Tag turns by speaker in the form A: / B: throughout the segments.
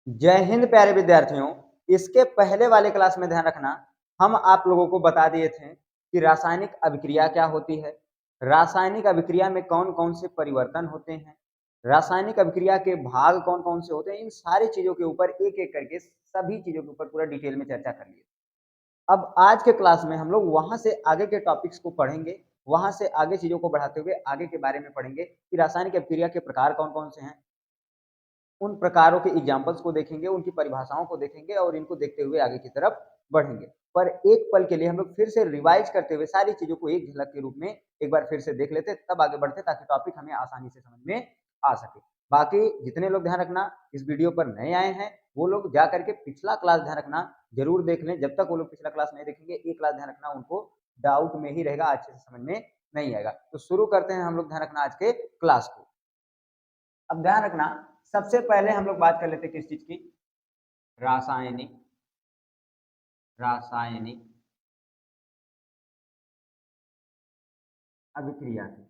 A: जय हिंद प्यारे विद्यार्थियों। इसके पहले वाले क्लास में ध्यान रखना, हम आप लोगों को बता दिए थे कि रासायनिक अभिक्रिया क्या होती है, रासायनिक अभिक्रिया में कौन कौन से परिवर्तन होते हैं, रासायनिक अभिक्रिया के भाग कौन कौन से होते हैं। इन सारी चीजों के ऊपर एक एक करके सभी चीजों के ऊपर पूरा डिटेल में चर्चा कर लिए। अब आज के क्लास में हम लोग वहां से आगे के टॉपिक्स को पढ़ेंगे, वहां से आगे चीजों को बढ़ाते हुए आगे के बारे में पढ़ेंगे कि रासायनिक अभिक्रिया के प्रकार कौन कौन से हैं, उन प्रकारों के एग्जाम्पल्स को देखेंगे, उनकी परिभाषाओं को देखेंगे और इनको देखते हुए आगे की तरफ बढ़ेंगे। पर एक पल के लिए हम लोग फिर से रिवाइज करते हुए सारी चीजों को एक झलक के रूप में एक बार फिर से देख लेते, तब आगे बढ़ते ताकि टॉपिक हमें आसानी से समझ में आ सके। बाकी जितने लोग ध्यान रखना इस वीडियो पर नए आए हैं वो लोग जा करके पिछला क्लास ध्यान रखना जरूर देख लें। जब तक वो लोग पिछला क्लास नहीं देखेंगे एक क्लास ध्यान रखना उनको डाउट में ही रहेगा, अच्छे से समझ में नहीं आएगा। तो शुरू करते हैं हम लोग ध्यान रखना आज के क्लास को। अब ध्यान रखना, सबसे पहले हम लोग बात कर लेते हैं किस चीज की, रासायनिक रासायनिक अभिक्रिया की।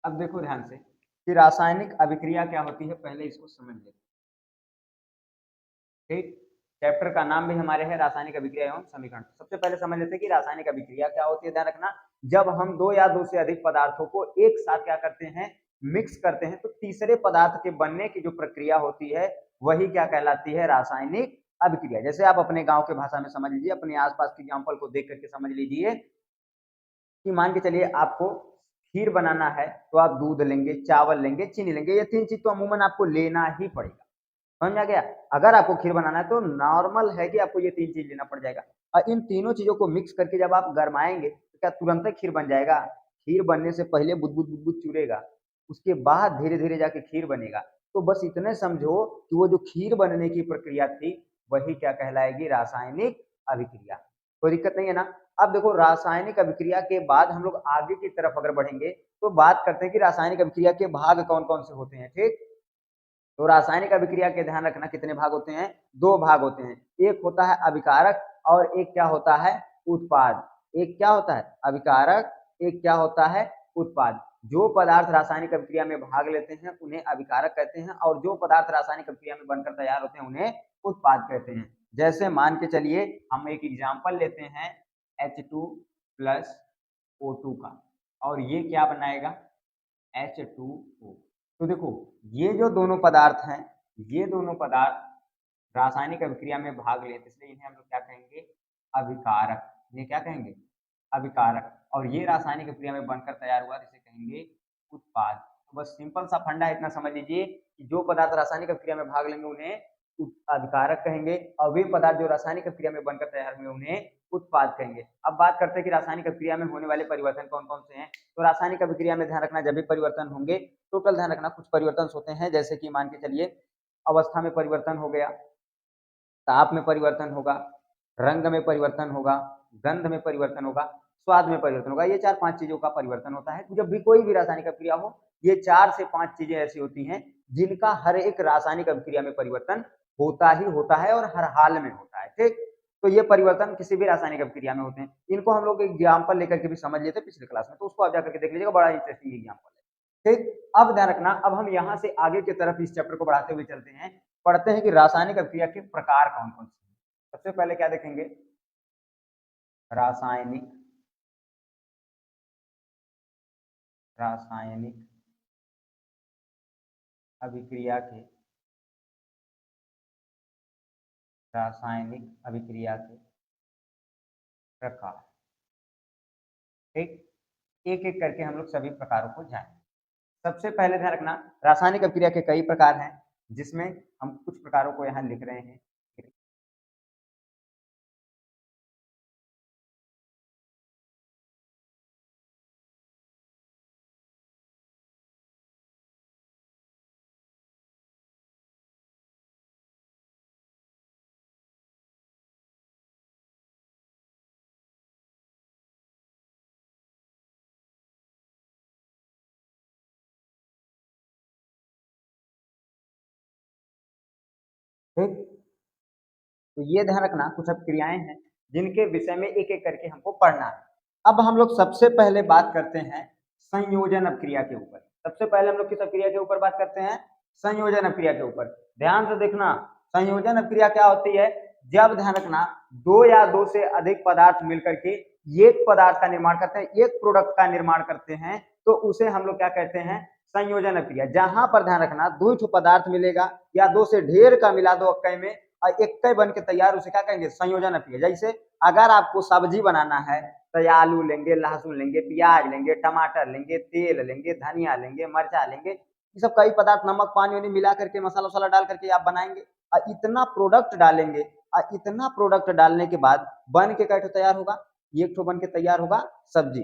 A: अब देखो ध्यान से कि रासायनिक अभिक्रिया क्या होती है, पहले इसको समझ लेते हैं। ठीक, चैप्टर का नाम भी हमारे है रासायनिक अभिक्रिया एवं समीकरण। सबसे पहले समझ लेते हैं कि रासायनिक अभिक्रिया क्या होती है। ध्यान रखना, जब हम दो या दो से अधिक पदार्थों को एक साथ क्या करते हैं, मिक्स करते हैं, तो तीसरे पदार्थ के बनने की जो प्रक्रिया होती है वही क्या कहलाती है, रासायनिक अभिक्रिया। जैसे आप अपने गांव के भाषा में समझ लीजिए, अपने आसपास के एग्जाम्पल को देख करके समझ लीजिए कि मान के चलिए आपको खीर बनाना है तो आप दूध लेंगे, चावल लेंगे, चीनी लेंगे। ये तीन चीज तो अमूमन आपको लेना ही पड़ेगा, समझ आ गया। अगर आपको खीर बनाना है तो नॉर्मल है कि आपको ये तीन चीज लेना पड़ जाएगा। और इन तीनों चीजों को मिक्स करके जब आप गरमाएंगे तो क्या तुरंत ही खीर बन जाएगा? खीर बनने से पहले बुदबुद बुदबुद चुरेगा, उसके बाद धीरे धीरे जाके खीर बनेगा। तो बस इतने समझो कि वो जो खीर बनने की प्रक्रिया थी वही क्या कहलाएगी, रासायनिक अभिक्रिया। कोई दिक्कत नहीं है ना। अब देखो रासायनिक अभिक्रिया के बाद हम लोग आगे की तरफ अगर बढ़ेंगे तो बात करते हैं कि रासायनिक अभिक्रिया के भाग कौन कौन से होते हैं। ठीक, तो रासायनिक अभिक्रिया के ध्यान रखना कितने भाग होते हैं, दो भाग होते हैं। एक होता है अभिकारक और एक क्या होता है, उत्पाद। एक क्या होता है, अभिकारक, एक क्या होता है, उत्पाद। जो पदार्थ रासायनिक अभिक्रिया में भाग लेते हैं उन्हें अभिकारक कहते हैं और जो पदार्थ रासायनिक अभिक्रिया में बनकर तैयार होते हैं उन्हें उत्पाद कहते हैं। जैसे मान के चलिए हम एक एग्जाम्पल लेते हैं H2 प्लस O2 का, और ये क्या बनाएगा, H2O। तो देखो ये जो दोनों पदार्थ हैं, ये दोनों पदार्थ रासायनिक अभिक्रिया में भाग लेते, इसलिए इन्हें हम लोग क्या कहेंगे, अभिकारक। इन्हें क्या कहेंगे, अभिकारक। और ये रासायनिक अभिक्रिया में बनकर तैयार हुआ जिसे कहेंगे उत्पाद। तो बस सिंपल सा फंडा इतना समझ लीजिए कि जो पदार्थ रासायनिक अभिक्रिया में भाग लेंगे उन्हें अभिकारक कहेंगे और वे पदार्थ जो रासायनिक अभिक्रिया में बनकर तैयार हुए उन्हें उत्पाद कहेंगे। अब बात करते हैं कि रासायनिक अभिक्रिया में होने वाले परिवर्तन कौन कौन से हैं। तो रासायनिक अभिक्रिया में ध्यान रखना जब भी परिवर्तन होंगे, टोटल ध्यान रखना कुछ परिवर्तन होते हैं, जैसे कि मान के चलिए अवस्था में परिवर्तन हो गया, ताप में परिवर्तन होगा, रंग में परिवर्तन होगा, गंध में परिवर्तन होगा, स्वाद में परिवर्तन होगा। ये चार पांच चीजों का परिवर्तन होता है। जब भी कोई भी रासायनिक अभिक्रिया हो, ये चार से पांच चीजें ऐसी होती हैं जिनका हर एक रासायनिक अभिक्रिया में परिवर्तन होता ही होता है और हर हाल में होता है। ठीक, तो ये परिवर्तन किसी भी रासायनिक अभिक्रिया में होते हैं। इनको हम लोग एग्जाम्पल लेकर के भी समझ लेते पिछले क्लास में, तो उसको आप जाकर के देख लीजिएगा, बड़ा इंटरेस्टिंग एग्जाम्पल है। ठीक, अब ध्यान रखना, अब हम यहाँ से आगे की तरफ इस चैप्टर को बढ़ाते हुए चलते हैं, पढ़ते हैं कि रासायनिक अभिक्रिया के प्रकार कौन कौन से हैं। सबसे पहले क्या देखेंगे, रासायनिक रासायनिक अभिक्रिया के रासायनिक अभिक्रिया के प्रकार। ठीक, एक एक करके हम लोग सभी प्रकारों को जानेंगे। सबसे पहले ध्यान रखना, रासायनिक अभिक्रिया के कई प्रकार हैं जिसमें हम कुछ प्रकारों को यहाँ लिख रहे हैं। ठीक, तो ये ध्यान रखना कुछ अब क्रियाएं हैं जिनके विषय में एक एक करके हमको पढ़ना है। अब हम लोग सबसे पहले बात करते हैं संयोजन अपक्रिया के ऊपर। सबसे पहले हम लोग किस अपक्रिया के ऊपर बात करते हैं? संयोजन अपक्रिया के ऊपर। ध्यान से देखना, संयोजन अपक्रिया क्या होती है? जब, ध्यान रखना, दो या दो से अधिक पदार्थ मिलकर के एक पदार्थ का निर्माण करते हैं, एक प्रोडक्ट का निर्माण करते हैं, तो उसे हम लोग क्या कहते हैं? संयोजन अपक्रिया। जहां पर, ध्यान रखना, दो ठो पदार्थ मिलेगा या दो से ढेर का मिला दो अक्कई में और एक बन के तैयार, उसे क्या कहेंगे? संयोजन अपक्रिया। जैसे अगर आपको सब्जी बनाना है तो आलू लेंगे, लहसुन लेंगे, प्याज लेंगे, टमाटर लेंगे, तेल लेंगे, धनिया लेंगे, मरचा लेंगे, ये सब कई पदार्थ, नमक पानी वानी मिला करके, मसाला वसाला डाल करके आप बनाएंगे और इतना प्रोडक्ट डालेंगे और इतना प्रोडक्ट डालने के बाद बन के क्या तैयार होगा? एक ठो बन के तैयार होगा सब्जी।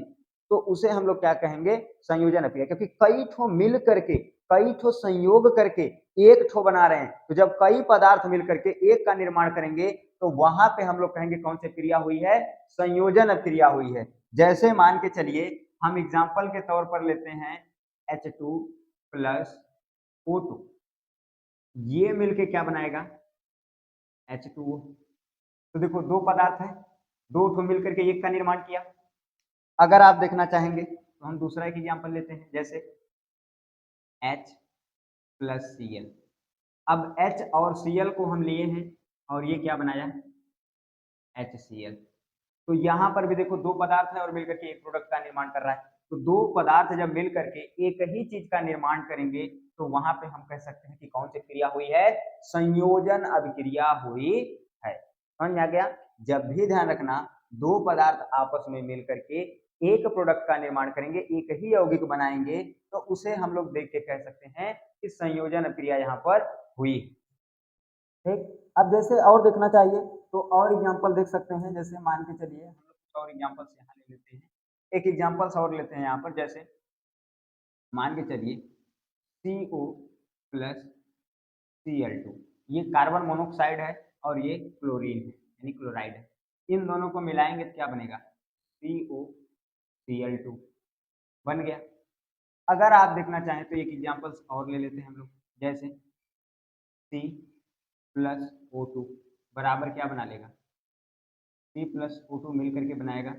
A: तो उसे हम लोग क्या कहेंगे? संयोजन अपक्रिया। क्योंकि कई ठो मिल करके, कई ठो संयोग करके एक ठो बना रहे हैं, तो जब कई पदार्थ मिल करके एक का निर्माण करेंगे तो वहां पे हम लोग कहेंगे कौन सी क्रिया हुई है? संयोजन अपक्रिया हुई है। जैसे मान के चलिए, हम एग्जाम्पल के तौर पर लेते हैं H2 प्लस O2, ये मिलके क्या बनाएगा? H2O। तो देखो दो पदार्थ है, दो ठो मिलकर के एक का निर्माण किया। अगर आप देखना चाहेंगे तो हम दूसरा एक एग्जाम्पल लेते हैं, जैसे H प्लस Cl। अब H और Cl को हम लिए हैं और ये क्या बनाया? HCl। तो यहाँ पर भी देखो दो पदार्थ है और मिलकर के एक प्रोडक्ट का निर्माण कर रहा है। तो दो पदार्थ जब मिल करके एक ही चीज का निर्माण करेंगे तो वहां पे हम कह सकते हैं कि कौन सी क्रिया हुई है? संयोजन अभिक्रिया हुई है। समझ में आ गया? जब भी ध्यान रखना, दो पदार्थ आपस में मिल करके एक प्रोडक्ट का निर्माण करेंगे, एक ही यौगिक बनाएंगे, तो उसे हम लोग देख के कह सकते हैं कि संयोजन अभिक्रिया यहाँ पर हुई। ठीक, अब जैसे और देखना चाहिए तो और एग्जांपल देख सकते हैं। जैसे मान के चलिए हम लोग कुछ और एग्जांपल्स यहाँ ले लेते हैं, एक एग्जांपल्स और लेते हैं यहाँ पर। जैसे मान के चलिए CO प्लस Cl2, ये कार्बन मोनोक्साइड है और ये क्लोरीन है यानी क्लोराइड है। इन दोनों को मिलाएंगे तो क्या बनेगा? COCl2 बन गया। अगर आप देखना चाहें तो एक एग्जांपल्स और ले लेते हैं हम लोग। जैसे C प्लस O2 बराबर क्या बना लेगा? C प्लस O2 मिल करके बनाएगा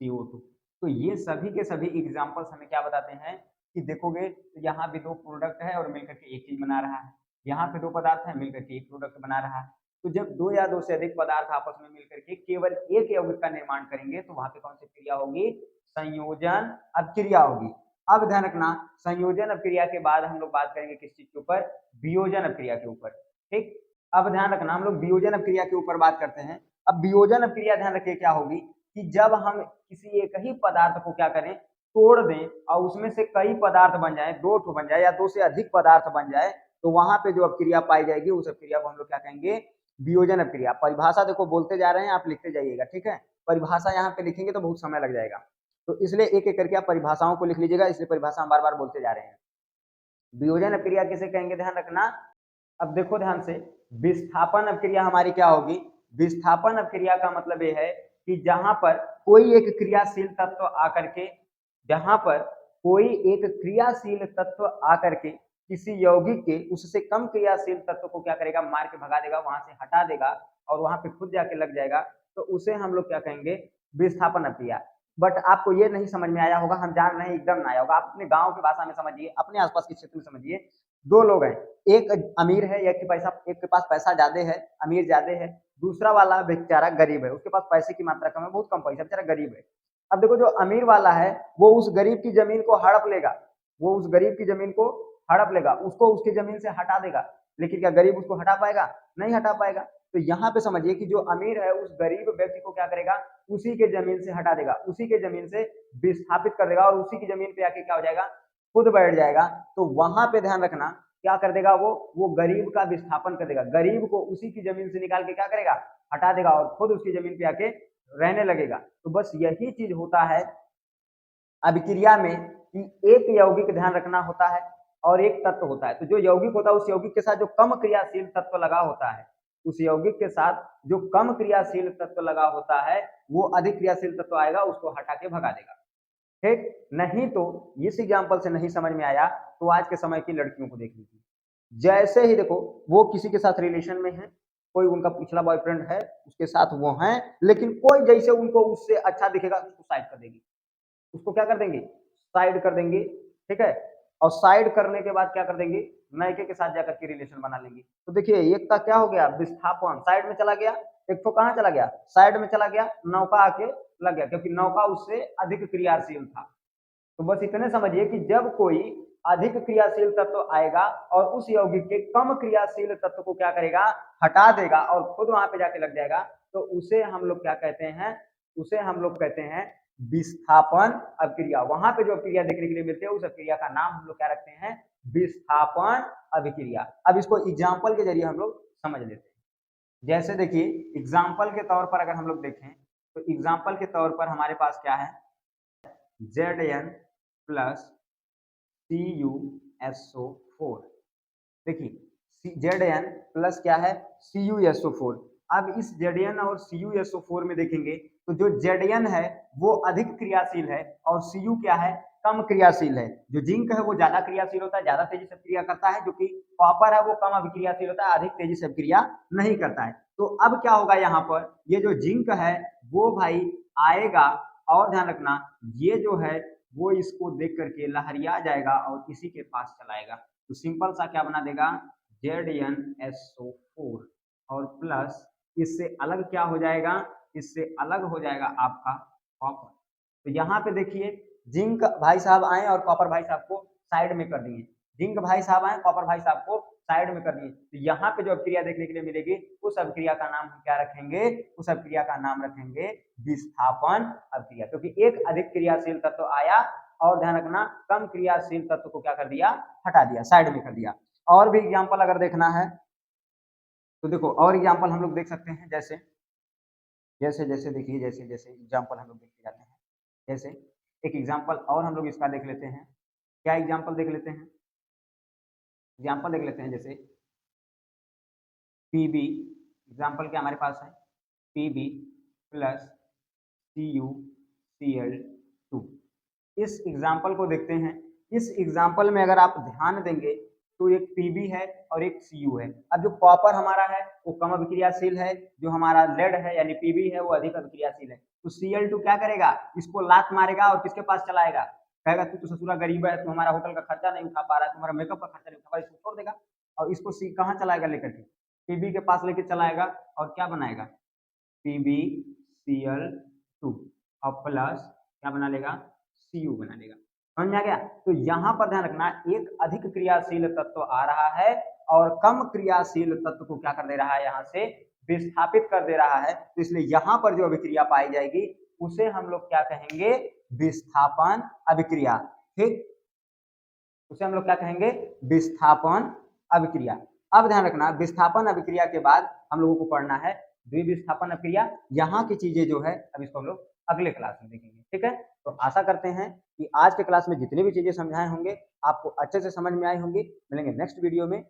A: CO2। तो ये सभी के सभी एग्जांपल्स हमें क्या बताते हैं कि देखोगे तो यहाँ भी दो प्रोडक्ट है और मिलकर के एक चीज बना रहा है, यहाँ पे दो पदार्थ है मिलकर के एक प्रोडक्ट बना रहा है। तो जब दो या दो से अधिक पदार्थ आपस में मिलकर के केवल एक यौगिक का निर्माण करेंगे तो वहां पे कौन सी क्रिया होगी? संयोजन अपक्रिया होगी। अब ध्यान रखना, संयोजन अपक्रिया के बाद हम लोग बात करेंगे किस चीज के ऊपर? वियोजन अपक्रिया के ऊपर। ठीक, अब ध्यान रखना, हम लोग वियोजन अपक्रिया के ऊपर बात करते हैं। अब वियोजन अपक्रिया ध्यान रखिए क्या होगी कि जब हम किसी एक ही पदार्थ को क्या करें? तोड़ दें और उसमें से कई पदार्थ बन जाए, दो ठो बन जाए या दो से अधिक पदार्थ बन जाए, तो वहां पे जो अपक्रिया पाई जाएगी उस अपक्रिया को हम लोग क्या कहेंगे? वियोजन अपक्रिया। परिभाषा देखो बोलते जा रहे हैं, आप लिखते जाइएगा, ठीक है? परिभाषा यहाँ पे लिखेंगे तो बहुत समय लग जाएगा, तो इसलिए एक एक करके आप परिभाषाओं को लिख लीजिएगा, इसलिए परिभाषा हम बार बार बोलते जा रहे हैं। वियोजन अपक्रिया किसे कहेंगे? ध्यान रखना। अब देखो ध्यान से, विस्थापन अपक्रिया हमारी क्या होगी? विस्थापन अपक्रिया का मतलब ये है कि जहां पर कोई एक क्रियाशील तत्व आकर के, जहां पर कोई एक क्रियाशील तत्व आकर के किसी यौगिक के उससे कम क्रियाशील तत्व को क्या करेगा? मार के भगा देगा, वहां से हटा देगा और वहां पे खुद जाके लग जाएगा, तो उसे हम लोग क्या कहेंगे? विस्थापन अपक्रिया। बट आपको ये नहीं समझ में आया होगा, हम जान रहे हैं एकदम ना आया होगा, आप अपने गांव की भाषा में समझिए, अपने आसपास के क्षेत्र में समझिए। दो लोग हैं, एक अमीर है, एक के पास पैसा ज्यादा है, अमीर ज्यादा है, दूसरा वाला बेचारा गरीब है, उसके पास पैसे की मात्रा कम है, बहुत कम पैसा, बेचारा गरीब है। अब देखो जो अमीर वाला है वो उस गरीब की जमीन को हड़प लेगा, वो उस गरीब की जमीन को हड़प लेगा, उसको उसकी जमीन से हटा देगा, लेकिन क्या गरीब उसको हटा पाएगा? नहीं हटा पाएगा। तो यहाँ पे समझिए कि जो अमीर है उस गरीब व्यक्ति को क्या करेगा? उसी के जमीन से हटा देगा, उसी के जमीन से विस्थापित कर देगा और उसी की जमीन पे आके क्या हो जाएगा? खुद बैठ जाएगा। तो वहां पे ध्यान रखना, क्या कर देगा? वो गरीब का विस्थापन कर देगा, गरीब को उसी की जमीन से निकाल के क्या करेगा? हटा देगा और खुद उसकी जमीन पे आके रहने लगेगा। तो बस यही चीज होता है अभिक्रिया में कि एक यौगिक ध्यान रखना होता है और एक तत्व होता है। तो जो यौगिक होता है उस यौगिक के साथ जो कम क्रियाशील तत्व लगा होता है, उस यौगिक के साथ जो कम क्रियाशील तत्व लगा होता है वो अधिक क्रियाशील तत्व आएगा, उसको हटा के भगा देगा। ठीक, नहीं तो इस एग्जाम्पल से नहीं समझ में आया तो आज के समय की लड़कियों को देख लीजिए, जैसे ही देखो वो किसी के साथ रिलेशन में है, कोई उनका पिछला बॉयफ्रेंड है उसके साथ वो हैं, लेकिन कोई जैसे उनको उससे अच्छा दिखेगा उसको साइड कर देगी, उसको क्या कर देंगे? साइड कर देंगे, ठीक है। और साइड करने के बाद क्या कर देंगे, नयके के साथ जाकर के रिलेशन बना लेंगे। तो देखिए एक का क्या हो गया, विस्थापन साइड में चला गया, एक तो कहाँ चला गया, साइड में चला गया, नौका आके लग गया, क्योंकि नौका उससे अधिक क्रियाशील था। तो बस इतने समझिए कि जब कोई अधिक क्रियाशील तत्व आएगा और उस यौगिक के कम क्रियाशील तत्व को क्या करेगा, हटा देगा और खुद वहां पे जाके लग जाएगा, तो उसे हम लोग क्या कहते हैं, उसे हम लोग कहते हैं विस्थापन अभिक्रिया। वहां पे जो अभिक्रिया देखने के लिए मिलती है उस अभिक्रिया का नाम हम लोग क्या रखते हैं, विस्थापन अभिक्रिया। अब इसको एग्जाम्पल के जरिए हम लोग समझ लेते हैं। जैसे देखिए एग्जाम्पल के तौर पर अगर हम लोग देखें तो एग्जाम्पल के तौर पर हमारे पास क्या है, Zn प्लस CuSO4। देखिए Zn प्लस क्या है, CuSO4। अब इस Zn और CuSO4 में देखेंगे तो जो Zn है वो अधिक क्रियाशील है और Cu क्या है, कम क्रियाशील है। जो जिंक है वो ज्यादा क्रियाशील होता है, ज्यादा तेजी से क्रिया करता है, जो कि कॉपर है वो कम अभिक्रियाशील होता है, अधिक तेजी से क्रिया नहीं करता है। तो अब क्या होगा, यहाँ पर ये जो जिंक है वो भाई आएगा और ध्यान रखना ये जो है वो इसको देख करके लहरिया जाएगा और इसी के पास चलाएगा। तो सिंपल सा क्या बना देगा, ZnSO4 और प्लस इससे अलग क्या हो जाएगा, इससे अलग हो जाएगा आपका कॉपर। तो यहाँ पे देखिए जिंक भाई साहब आए और कॉपर भाई साहब को साइड में कर दिए, जिंक भाई साहब आए कॉपर भाई साहब को साइड में कर दिए। तो यहाँ पे जो अभिक्रिया देखने के लिए मिलेगी उस अभिक्रिया का नाम हम क्या रखेंगे, उस अभिक्रिया का नाम रखेंगे विस्थापन अभिक्रिया, क्योंकि एक अधिक क्रियाशील तत्व आया और ध्यान रखना कम क्रियाशील तत्व को क्या कर दिया, हटा दिया, साइड में कर दिया। और भी एग्जाम्पल अगर देखना है तो देखो और एग्जाम्पल हम लोग देख सकते हैं, जैसे जैसे जैसे देखिए जैसे जैसे एग्जाम्पल हम लोग देखते जाते हैं। जैसे एक एग्जाम्पल और हम लोग इसका देख लेते हैं, क्या एग्जाम्पल देख लेते हैं, एग्जाम्पल देख लेते हैं जैसे Pb, एग्जाम्पल क्या हमारे पास है, Pb प्लस CuCl2। इस एग्जाम्पल को देखते हैं। इस एग्जाम्पल में अगर आप ध्यान देंगे तो एक Pb है और एक Cu है। अब जो कॉपर हमारा है वो कम अभिक्रियाशील है, जो हमारा लेड है यानी Pb है वो अधिक अभिक्रियाशील है। तो Cl2 क्या करेगा, इसको लात मारेगा और किसके पास चलाएगा, कहेगा तू तो ससुरा गरीब है, तू हमारा होटल का खर्चा नहीं उठा पा रहा है, तुम्हारा मेकअप का खर्चा नहीं उठा पा रहा है, इसको छोड़ देगा और इसको कहाँ चलाएगा लेकर के, Pb के पास लेके चलाएगा और क्या बनाएगा, PbCl2 और प्लस क्या बना लेगा, Cu बना लेगा। समझ में आ गया। तो यहाँ पर ध्यान रखना एक अधिक क्रियाशील तत्व आ रहा है और कम क्रियाशील तत्व को क्या कर दे रहा है, यहाँ से विस्थापित कर दे रहा है। तो इसलिए यहाँ पर जो अभिक्रिया पाई जाएगी उसे हम लोग क्या कहेंगे, विस्थापन अभिक्रिया। ठीक, उसे हम लोग क्या कहेंगे, विस्थापन अभिक्रिया। अब ध्यान रखना विस्थापन अभिक्रिया के बाद हम लोगों को पढ़ना है द्विविस्थापन अभिक्रिया। यहाँ की चीजें जो है अब इसको हम लोग अगले क्लास में देखेंगे। ठीक है, तो आशा करते हैं कि आज के क्लास में जितनी भी चीजें समझाए होंगे आपको अच्छे से समझ में आई होंगी। मिलेंगे नेक्स्ट वीडियो में।